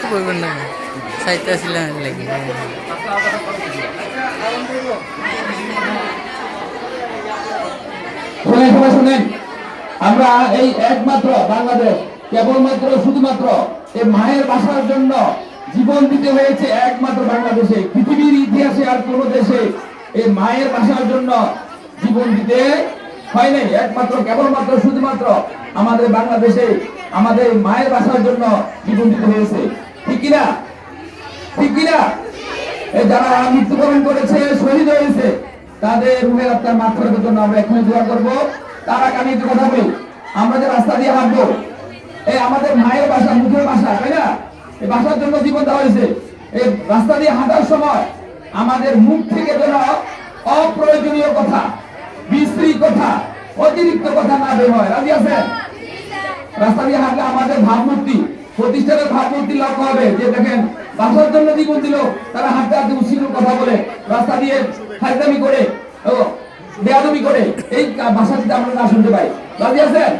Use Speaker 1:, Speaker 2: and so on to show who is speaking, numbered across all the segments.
Speaker 1: তো বলবেন না সাইতে আসছিলেন লাগি
Speaker 2: শুনেন আমরা এই একমাত্র বাংলাদেশ কেবলমাত্র শুধুমাত্র এই মায়ের বাসার জন্য জীবন দিতে হয়েছে একমাত্র বাংলাদেশে। পৃথিবীর ইতিহাসে আর কোন দেশে এই মায়ের বাসার জন্য জীবন দিতে হয় নাই। একমাত্র কেবলমাত্র শুধুমাত্র আমাদের বাংলাদেশে আমাদের মায়ের বাসার জন্য জীবন দিতে হয়েছে। ঠিক কিনা? ঠিক কিনা? যারা মৃত্যুবরণ করেছে, শহীদ হয়েছে, তাদের রুহের আত্মার মাগফিরাতের জন্য আমরা এখনই দোয়া করব। তার আগে আমি একটু কথা বলি, আমরা যে রাস্তা দিয়ে হাঁটবো, এই আমাদের মায়ের বাসা, মুখের বাসা, তাই না? এই বাসার জন্য জীবন দেওয়া হয়েছে। এই রাস্তা দিয়ে হাঁটার সময় আমাদের মুখ থেকে যেন অপ্রয়োজনীয় কথা, বিশ্রী কথা, অতিরিক্ত কথা না বের হয়। রাজি আছেন? রাস্তা দিয়ে হাঁটলে আমাদের ভাবমূর্তি, প্রতিষ্ঠানের ভাবমূর্তি লক্ষ্য হবে যে দেখেন বাসার জন্য জীবন দিল, তারা হাঁটতে হাঁটতে উশৃঙ্খল কথা বলে, রাস্তা দিয়ে ফাইজলামি করে, বেয়াদবি করে, এই ভাষাটিতে আমরা না শুনতে পাই। রাজি আছেন?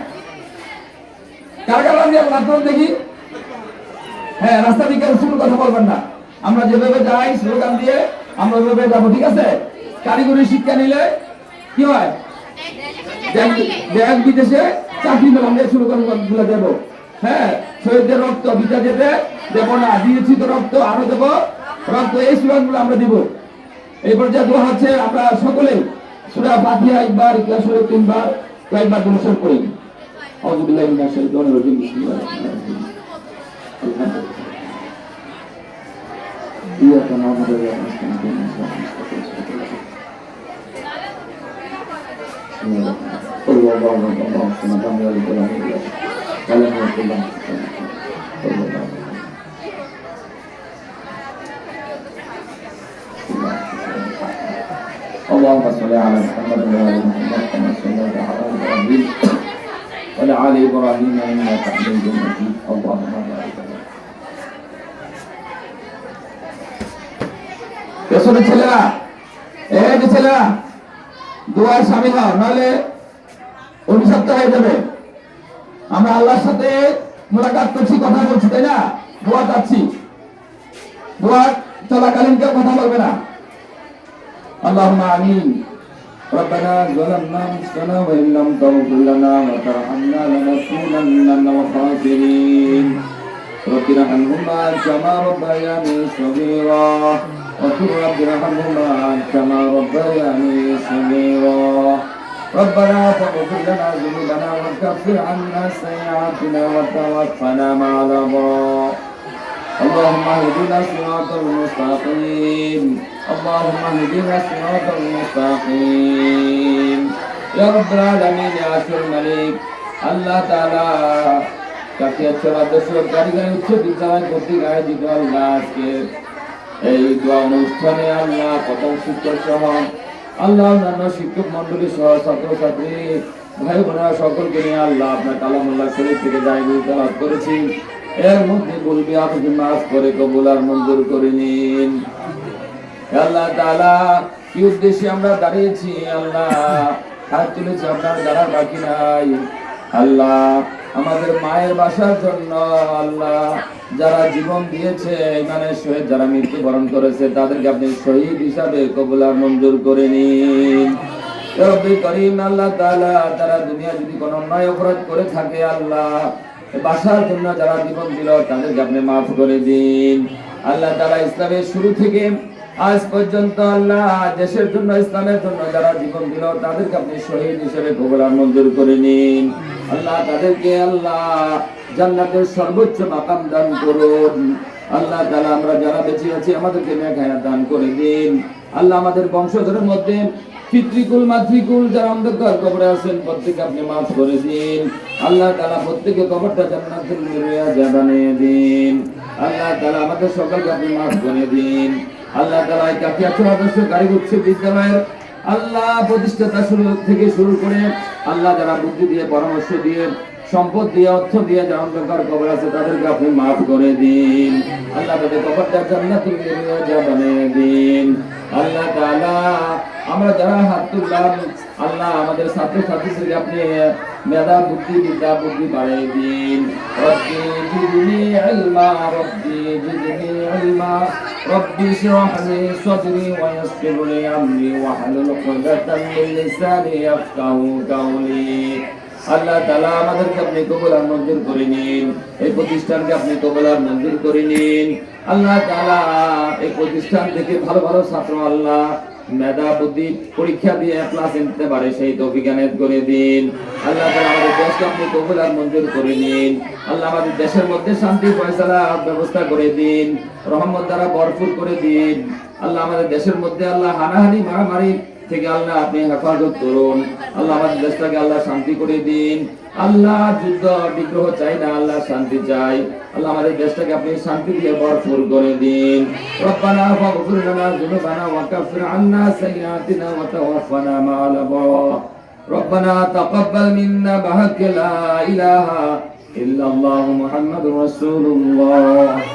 Speaker 2: কারা কারা রাজি আছেন আপনারা দেখি? হ্যাঁ, রাস্তা দিকে উশৃঙ্খল কথা বলবেন না। আমরা যেভাবে যাই স্লোগান দিয়ে আমরা ওইভাবে যাবো, ঠিক আছে? কারিগরি শিক্ষা নিলে কি হয়, দেশ বিদেশে চাকরি মেলা আমরা স্লোগান গুলো দেবো। হ্যাঁ, শহীদদের রক্ত বিটা যেতে দেব না, দিয়েছি তো রক্ত আরো দেবো রক্ত, এই স্লোগান গুলো আমরা দিব। এই পর্যায়ে দোয়া হচ্ছে আমরা সকলে সূরা ফাতিহা একবার, ইখলাস শরীফ তিনবার, কয়েকবার অনুসরণ করি। আউযু বিল্লাহি মিনাশ শাইতানির রাজিম। বিসমিল্লাহির রহমানির রহিম। ইয়াকা না'বুদু ওয়া ইয়াকা নাস্তাঈন। আল্লাহু اللهم صل على محمد وعلى محمد كما صليت على ابراهيم وعلى ال ابراهيم انك حميد مجيد اللهم بارك على পেছনে ছেলেরা, এই যে ছেলেরা দোয়ার শামিল হও, নাহলে অভিশপ্ত হয়ে যাবে। আমরা আল্লাহর সাথে মোলাকাত করছি, কথা বলছি, তাই না? দোয়া চাচ্ছি, দোয়া চলাকালীন কেউ কথা বলবে না। اللهم آمين. ربنا ظلمنا أنفسنا وإن لم تغفر لنا وترحمنا لنكونن من الخاسرين. رب ارحمهما كما ربياني صغيرا وقل رب ارحمهما كما ربياني صغيرا. ربنا فاغفر لنا ذنوبنا وكفر عنا سيئاتنا وتوفنا مع الأبرار. اللهم اهدنا الصراط المستقيم. اللهم اهدنا الصراط المستقيم يا رب العالمين يا أشهر الملك আল্লাহ তাআলা কাকিয়াছড়া বেসরকারি উচ্চ বিদ্যালয় কর্তৃক আয়োজিত আল্লাহ আজকে এই দোয়া অনুষ্ঠানে আল্লাহ প্রথম শিক্ষক সহ আল্লাহ অন্যান্য শিক্ষক মন্ডলী সহ ছাত্রছাত্রী ভাই বোনেরা সকলকে নিয়ে আল্লাহ আপনার কালামুল্লাহ শরীফ থেকে জায়গা তেলাওয়াত করেছি। এর মধ্যে বলবি আপনি মাফ করে কবুল আর মঞ্জুর করে নিন। আল্লাহ তাআলা কি উদ্দেশ্যে আমরা দাঁড়িয়েছি, আল্লাহ হাত তুলেছি, আপনার দ্বারা বাকি নাই। আল্লাহ আমাদের মায়ের বাসার জন্য আল্লাহ যারা জীবন দিয়েছে, ইমানের সহিত যারা মৃত্যুবরণ করেছে, তাদেরকে আপনি শহীদ হিসাবে কবুল আর মঞ্জুর করে নিন। ইয়া রব্বি করিম আল্লাহ তাআলা তারা দুনিয়া যদি কোনো অন্যায় অপরাধ করে থাকে, আল্লাহ বাসার জন্য যারা জীবন দিল তাদেরকে আপনি মাফ করে দিন। আল্লাহ তাআলা ইসলামের শুরু থেকে আজ পর্যন্ত আল্লাহ দেশের জন্য, ইসলামের জন্য যারা জীবন দিল তাদেরকে আপনি শহীদ হিসেবে কবুল আর মঞ্জুর করে নিন। আল্লাহ তাদেরকে আল্লাহ জান্নাতের সর্বোচ্চ মাকাম দান করুন। আল্লাহ তাআলা আমরা যারা বেঁচে আছি আমাদেরকে নেক হায়াত দান করে দিন। আল্লাহ আমাদের বংশধরের মধ্যে পিতৃকুল মাতৃকুল যারা অন্ধকার কবরে আছেন প্রত্যেককে আপনি মাফ করে দিন। আল্লাহ তাআলা প্রত্যেককে কবরটা জান্নাতুল মিরাজা বানিয়ে দিন। আল্লাহ তাআলা আমাদের সকলকে আপনি মাফ করে দিন। আল্লাহ তাআলা কাকিয়াছড়া আদর্শ কারিগরি উচ্চ বিদ্যালয়ের আল্লাহ প্রতিষ্ঠাতা থেকে শুরু করে আল্লাহ যারা বুদ্ধি দিয়ে, পরামর্শ দিয়ে, সম্পদ দিয়ে, অর্থ দিয়ে যারা অন্ধকার কবর আছে তাদেরকে আপনি মাফ করে দিন। আল্লাহ তাদের কবরটা জান্নাতুল মিরাজা বানিয়ে দিন। আল্লাহ তাআলা আমরা যারা হাত তুললাম, আল্লাহ আমাদের ছাত্র ছাত্রীদেরকে আপনি মেধা বুদ্ধি বিদ্যা বুদ্ধি বাড়িয়ে দিন। রব্বি জিদনি ইলমা, রব্বি জিদনি ইলমা, রব্বি ইশরাহ লি সাদরি ওয়া ইয়াসসির লি আমরি ওয়াহলুল উকদাতাম মিন লিসানি ইয়াফকাহু কাওলি। আল্লাহ তাআলা আমাদেরকে আপনি কবুল আর মঞ্জুর করে নিন, এই প্রতিষ্ঠানকে আপনি কবুল আর মঞ্জুর করে নিন। আল্লাহ তাআলা এই প্রতিষ্ঠান থেকে ভালো ভালো ছাত্র আল্লাহ মেধা বুদ্ধি পরীক্ষা দিয়ে ক্লাস নিতে পারে সেই তৌফিক এনায়েত করে দিন। আল্লাহ তাআলা আমাদের দেশকে আপনি কবুল আর মঞ্জুর করে নিন। আল্লাহ আমাদের দেশের মধ্যে শান্তি ফয়সালা ব্যবস্থা করে দিন, রহমত দ্বারা ভরপুর করে দিন। আল্লাহ আমাদের দেশের মধ্যে আল্লাহ হানাহানি মারামারি থেকে আল্লাহ আপনি হেফাজত করুন। আল্লাহ আমাদের দেশটাকে আল্লাহ শান্তি করে দিন। আল্লাহ যুদ্ধ বিগ্রহ চাই না, আল্লাহ শান্তি চাই। আল্লাহ আমাদের দেশটাকে আপনি শান্তি দিয়ে ভরপুর করে দিন। রব্বানা ফাগফির লানা যুনুবানা ওয়া কাফির আন্না সাইয়্যাতিনা ওয়া তাওয়াফানা মা'আল আবরার। রব্বানা তাকাব্বাল মিন্না বিহাক্কি লা ইলাহা ইল্লাল্লাহু মুহাম্মাদুর রাসূলুল্লাহ।